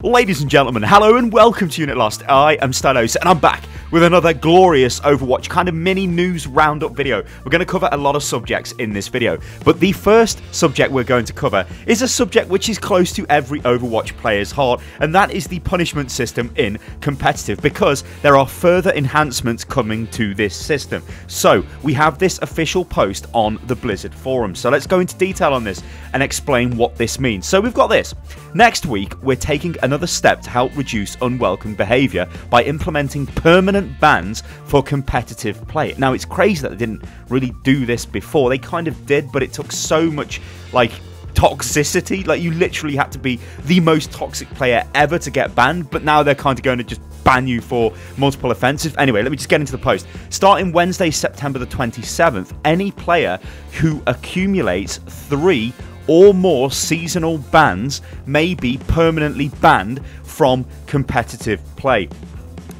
Ladies and gentlemen, hello and welcome to Unit Lost. I am Stylosa and I'm back with another glorious Overwatch kind of mini news roundup video. We're going to cover a lot of subjects in this video, but the first subject we're going to cover is a subject which is close to every Overwatch player's heart, and that is the punishment system in competitive, because there are further enhancements coming to this system. So we have this official post on the Blizzard forum, so let's go into detail on this and explain what this means. So we've got this. Next week we're taking another step to help reduce unwelcome behaviour by implementing permanent bans for competitive play. Now, it's crazy that they didn't really do this before. They kind of did, but it took so much toxicity. Like, you literally had to be the most toxic player ever to get banned, but now they're kind of going to just ban you for multiple offences. Anyway, let me just get into the post. Starting Wednesday, September the 27th, any player who accumulates 3 or more seasonal bans may be permanently banned from competitive play,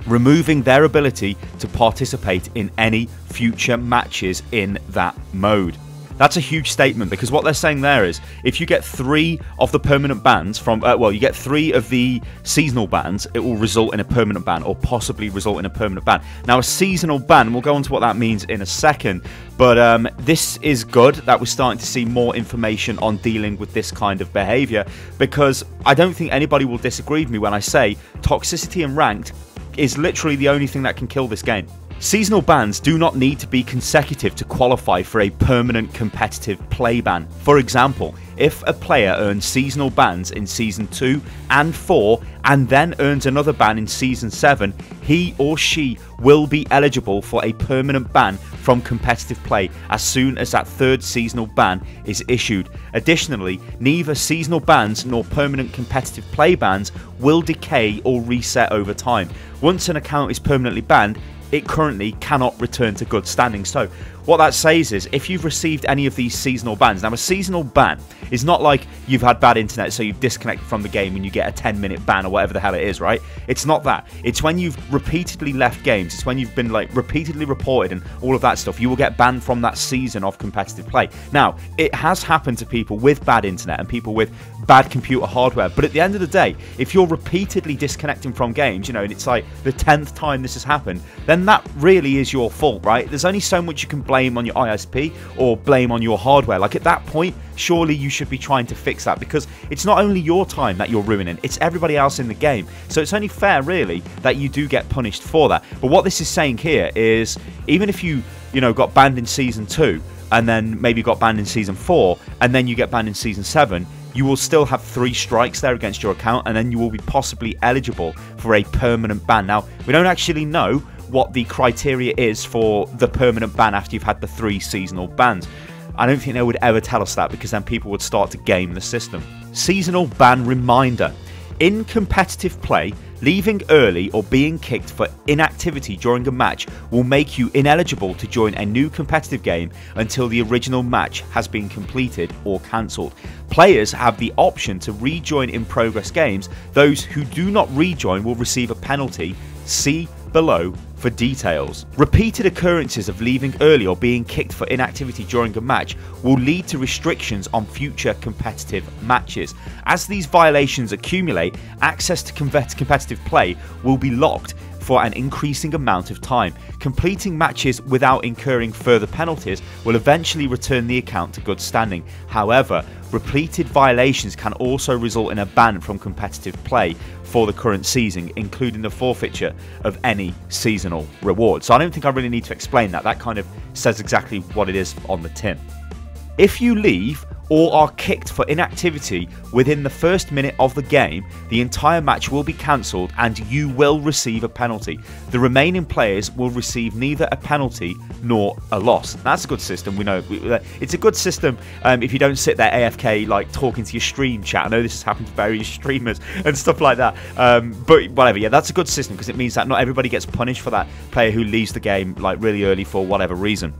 removing their ability to participate in any future matches in that mode. That's a huge statement, because what they're saying there is, if you get 3 of the permanent bans from, you get 3 of the seasonal bans, it will result in a permanent ban, or possibly result in a permanent ban. Now, a seasonal ban, and we'll go on to what that means in a second, but this is good that we're starting to see more information on dealing with this kind of behaviour, because I don't think anybody will disagree with me when I say toxicity in ranked is literally the only thing that can kill this game. Seasonal bans do not need to be consecutive to qualify for a permanent competitive play ban. For example, if a player earns seasonal bans in Season 2 and 4 and then earns another ban in Season 7, he or she will be eligible for a permanent ban from competitive play as soon as that 3rd seasonal ban is issued. Additionally, neither seasonal bans nor permanent competitive play bans will decay or reset over time. Once an account is permanently banned, it currently cannot return to good standing. So what that says is, if you've received any of these seasonal bans, now a seasonal ban is not like you've had bad internet so you've disconnected from the game and you get a 10-minute ban or whatever the hell it is, right? It's not that. It's when you've repeatedly left games. It's when you've been repeatedly reported and all of that stuff. You will get banned from that season of competitive play. Now, it has happened to people with bad internet and people with bad computer hardware, but at the end of the day, if you're repeatedly disconnecting from games, and it's like the 10th time this has happened, then that really is your fault, right? There's only so much you can blame on your ISP or blame on your hardware. At that point, surely you should be trying to fix that, because it's not only your time that you're ruining, it's everybody else in the game. So it's only fair, really, that you do get punished for that. But what this is saying here is, even if you got banned in Season 2 and then maybe got banned in Season 4 and then you get banned in Season 7, you will still have 3 strikes there against your account, and then you will be possibly eligible for a permanent ban. Now, we don't actually know what the criteria is for the permanent ban after you've had the 3 seasonal bans. I don't think they would ever tell us that, because then people would start to game the system. Seasonal ban reminder. In competitive play, leaving early or being kicked for inactivity during a match will make you ineligible to join a new competitive game until the original match has been completed or cancelled. Players have the option to rejoin in progress games. Those who do not rejoin will receive a penalty. See below for details. Repeated occurrences of leaving early or being kicked for inactivity during a match will lead to restrictions on future competitive matches. As these violations accumulate, access to competitive play will be locked for an increasing amount of time. Completing matches without incurring further penalties will eventually return the account to good standing. However, repeated violations can also result in a ban from competitive play for the current season, including the forfeiture of any seasonal reward. So I don't think I really need to explain that. That kind of says exactly what it is on the tin. If you leave or are kicked for inactivity within the first minute of the game, the entire match will be cancelled and you will receive a penalty. The remaining players will receive neither a penalty nor a loss. That's a good system. We know it's a good system if you don't sit there AFK talking to your stream chat. I know this has happened to various streamers and stuff like that, but whatever. Yeah, that's a good system, because it means that not everybody gets punished for that player who leaves the game really early for whatever reason.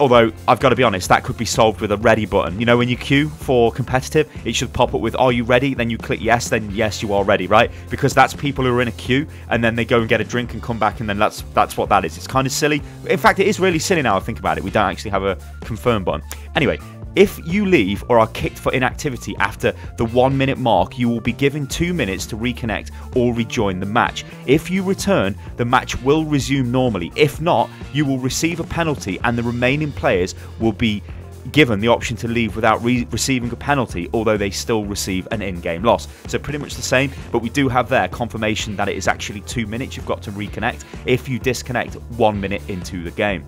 Although, I've got to be honest, that could be solved with a ready button. When you queue for competitive, it should pop up with, are you ready? Then you click yes, then yes, you are ready, right? Because that's people who are in a queue, and then they go and get a drink and come back, and then that's what that is. It's kind of silly. In fact, it is really silly now I think about it. We don't actually have a confirm button. Anyway, If you leave or are kicked for inactivity after the 1 minute mark, you will be given 2 minutes to reconnect or rejoin the match. If you return, the match will resume normally. If not, you will receive a penalty and the remaining players will be given the option to leave without receiving a penalty, although they still receive an in-game loss. So pretty much the same, but we do have there confirmation that it is actually 2 minutes you've got to reconnect if you disconnect 1 minute into the game.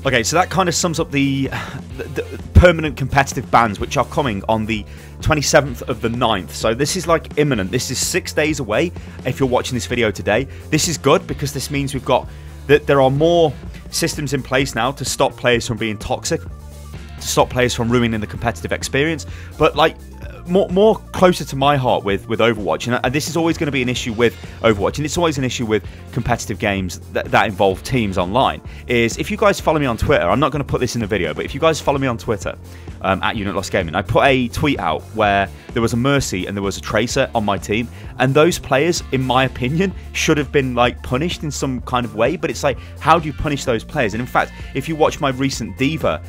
Okay, so that kind of sums up the permanent competitive bans, which are coming on the 27th of the 9th. So this is like imminent. This is 6 days away if you're watching this video today. This is good because this means we've got that there are more systems in place now to stop players from being toxic, to stop players from ruining the competitive experience. But like more closer to my heart with Overwatch, and this is always going to be an issue with Overwatch, and it's always an issue with competitive games that involve teams online, is if you guys follow me on Twitter, I'm not going to put this in the video, but if you guys follow me on Twitter, at Unit Lost Gaming, I put a tweet out where there was a Mercy and there was a Tracer on my team, and those players, in my opinion, should have been like punished in some kind of way. But it's like, how do you punish those players? And in fact, if you watch my recent D.Va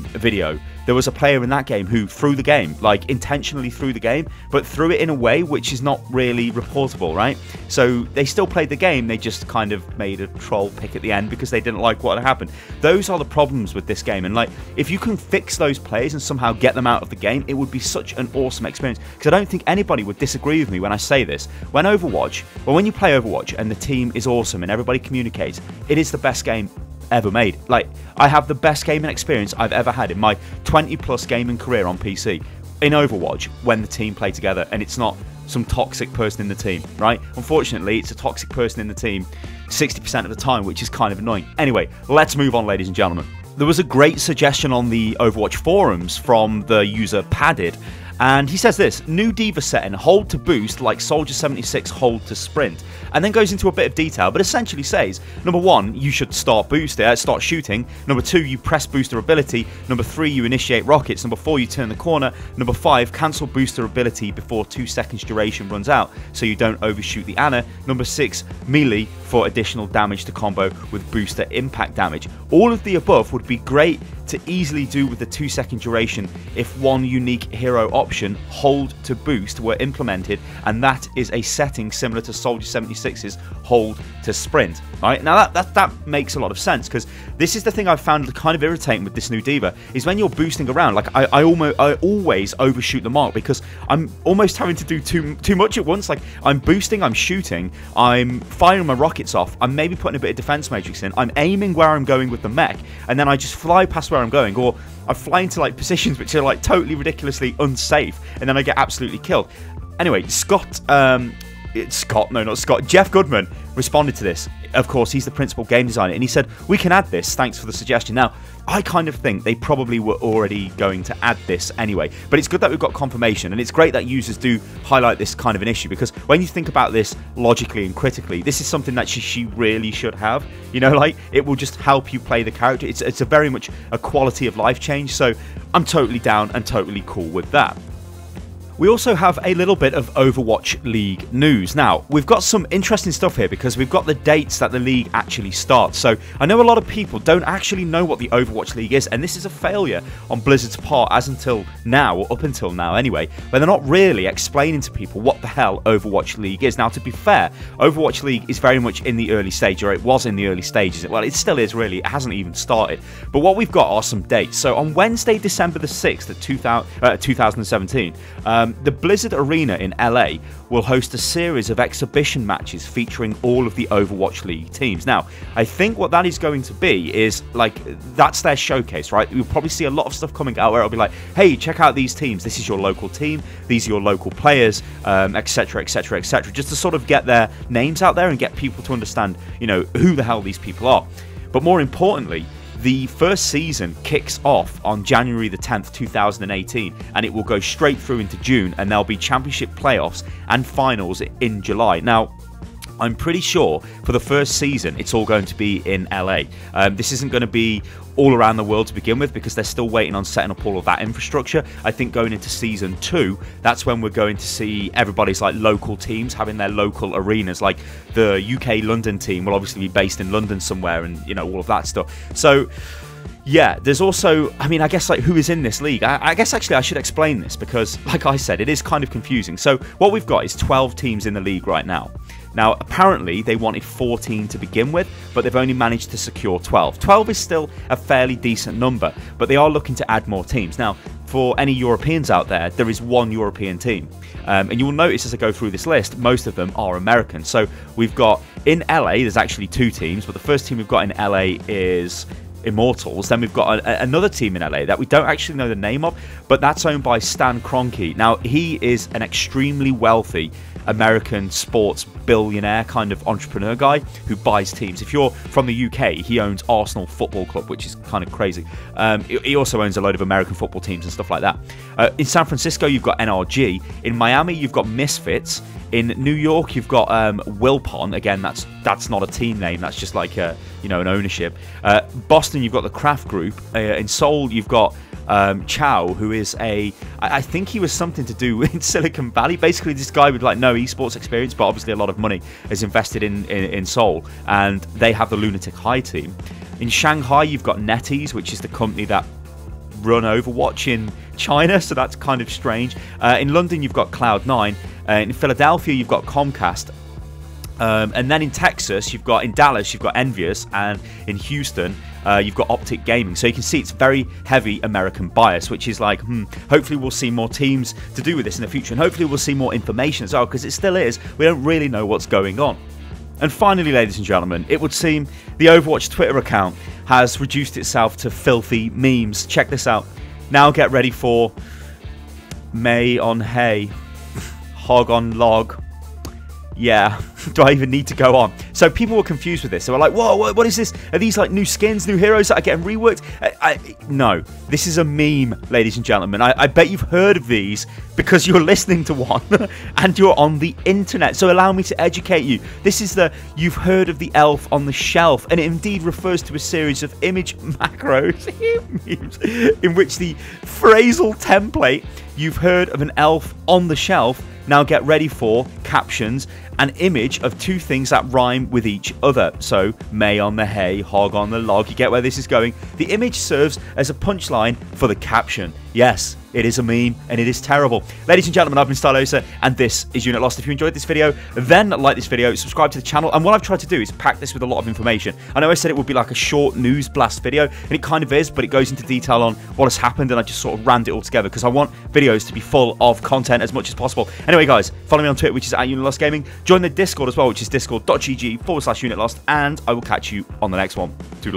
video, there was a player in that game who threw the game, like intentionally threw the game, but threw it in a way which is not really reportable, right? So they still played the game, they just kind of made a troll pick at the end because they didn't like what had happened. Those are the problems with this game, and like, if you can fix those players and somehow get them out of the game, it would be such an awesome experience. Because I don't think anybody would disagree with me when I say this. When you play Overwatch and the team is awesome and everybody communicates, it is the best game ever made. Like, I have the best gaming experience I've ever had in my 20+ gaming career on PC in Overwatch when the team play together, and it's not some toxic person in the team, right? Unfortunately, it's a toxic person in the team 60% of the time, which is kind of annoying. Anyway, let's move on, ladies and gentlemen. There was a great suggestion on the Overwatch forums from the user Padded, and he says this: new D.Va setting, hold to boost like Soldier 76 hold to sprint, and then goes into a bit of detail, but essentially says, number 1, you should start shooting, number 2, you press booster ability, number 3, you initiate rockets, number 4, you turn the corner, number 5, cancel booster ability before 2 seconds duration runs out so you don't overshoot the Ana, number 6, melee for additional damage to combo with booster impact damage. All of the above would be great to easily do with the 2-second duration if one unique hero option, hold to boost, were implemented, and that is a setting similar to Soldier 76's hold to sprint. Right, now that makes a lot of sense, because this is the thing I've found kind of irritating with this new D.Va, is when you're boosting around, like I always overshoot the mark because I'm almost having to do too much at once. Like, I'm boosting, I'm shooting, I'm firing my rockets off, I'm maybe putting a bit of defense matrix in, I'm aiming where I'm going with the mech, and then I just fly past where I'm going, or I fly into like positions which are like totally ridiculously unsafe, and then I get absolutely killed. Anyway, Jeff Goodman responded to this. Of course, he's the principal game designer, and he said, we can add this, thanks for the suggestion. Now, I kind of think they probably were already going to add this anyway, but it's good that we've got confirmation, and it's great that users do highlight this kind of an issue, because when you think about this logically and critically, this is something that she really should have. You know, like, it will just help you play the character. It's a very much a quality of life change, so I'm totally down and totally cool with that. We also have a little bit of Overwatch League news. Now, we've got some interesting stuff here because we've got the dates that the league actually starts. So, I know a lot of people don't actually know what the Overwatch League is, and this is a failure on Blizzard's part up until now anyway, where they're not really explaining to people what the hell Overwatch League is. Now, to be fair, Overwatch League is very much in the early stage, or it was in the early stages. Well, it still is really, it hasn't even started. But what we've got are some dates. So, on Wednesday, December the 6th of 2017, the Blizzard Arena in LA will host a series of exhibition matches featuring all of the Overwatch League teams. Now, I think what that is going to be is, like, that's their showcase, right? You'll probably see a lot of stuff coming out where it'll be like, hey, check out these teams. This is your local team. These are your local players, etc., etc., etc. Just to sort of get their names out there and get people to understand, you know, who the hell these people are. But more importantly, the first season kicks off on January the 10th, 2018, and it will go straight through into June, and there'll be championship playoffs and finals in July. Now, I'm pretty sure for the first season it's all going to be in LA. This isn't going to be all around the world to begin with, because they're still waiting on setting up all of that infrastructure. I think going into season 2, that's when we're going to see everybody's like local teams having their local arenas. Like the UK London team will obviously be based in London somewhere, and you know, all of that stuff. So yeah, there's also, I mean, I guess, like, who is in this league? I guess, actually, I should explain this because, like I said, it is kind of confusing. So what we've got is 12 teams in the league right now. Now, apparently, they wanted 14 to begin with, but they've only managed to secure 12. 12 is still a fairly decent number, but they are looking to add more teams. Now, for any Europeans out there is one European team. And you will notice as I go through this list, most of them are American. So we've got, in LA, there's actually 2 teams, but the first team we've got in LA is Immortals. Then we've got another team in LA that we don't actually know the name of, but that's owned by Stan Kroenke. Now, he is an extremely wealthy American sports billionaire kind of entrepreneur guy who buys teams. If you're from the UK, he owns Arsenal Football Club, which is kind of crazy. He also owns a load of American football teams and stuff like that. In San Francisco, you've got NRG. In Miami, you've got Misfits. In New York, you've got Wilpon. Again, that's not a team name. That's just like an ownership. Boston, you've got the Kraft Group. In Seoul, you've got Chow, who is I think he was something to do in Silicon Valley. Basically, this guy with like no esports experience, but obviously a lot of money is invested in Seoul, and they have the Lunatic High team. In Shanghai, you've got NetEase, which is the company that run Overwatch in China, so that's kind of strange. In London, you've got Cloud9. In Philadelphia, you've got Comcast. And then in Texas, in Dallas, you've got Envious, and in Houston, you've got Optic Gaming. So you can see it's very heavy American bias, which is like, hopefully we'll see more teams to do with this in the future, and hopefully we'll see more information as well, because it still is, we don't really know what's going on. And finally, ladies and gentlemen, it would seem the Overwatch Twitter account has reduced itself to filthy memes. Check this out. Now get ready for May on Hay, Hog on Log. Yeah, do I even need to go on? So people were confused with this. They were like, whoa, what is this? Are these like new skins, new heroes that are getting reworked? No, this is a meme, ladies and gentlemen. I bet you've heard of these because you're listening to one and you're on the internet. So allow me to educate you. This is you've heard of the elf on the shelf, and it indeed refers to a series of image macros in which the phrasal template, you've heard of an elf on the shelf. Now get ready for captions, an image of 2 things that rhyme with each other. So, May on the hay, hog on the log. You get where this is going. The image serves as a punchline for the caption. Yes, it is a meme, and it is terrible. Ladies and gentlemen, I've been Stylosa, and this is Unit Lost. If you enjoyed this video, then like this video, subscribe to the channel, and what I've tried to do is pack this with a lot of information. I know I said it would be like a short news blast video, and it kind of is, but it goes into detail on what has happened, and I just sort of rammed it all together, because I want videos to be full of content as much as possible. Anyway, guys, follow me on Twitter, which is @UnitLostGaming. Gaming. Join the Discord as well, which is discord.gg/UnitLost, and I will catch you on the next one. Toodaloo.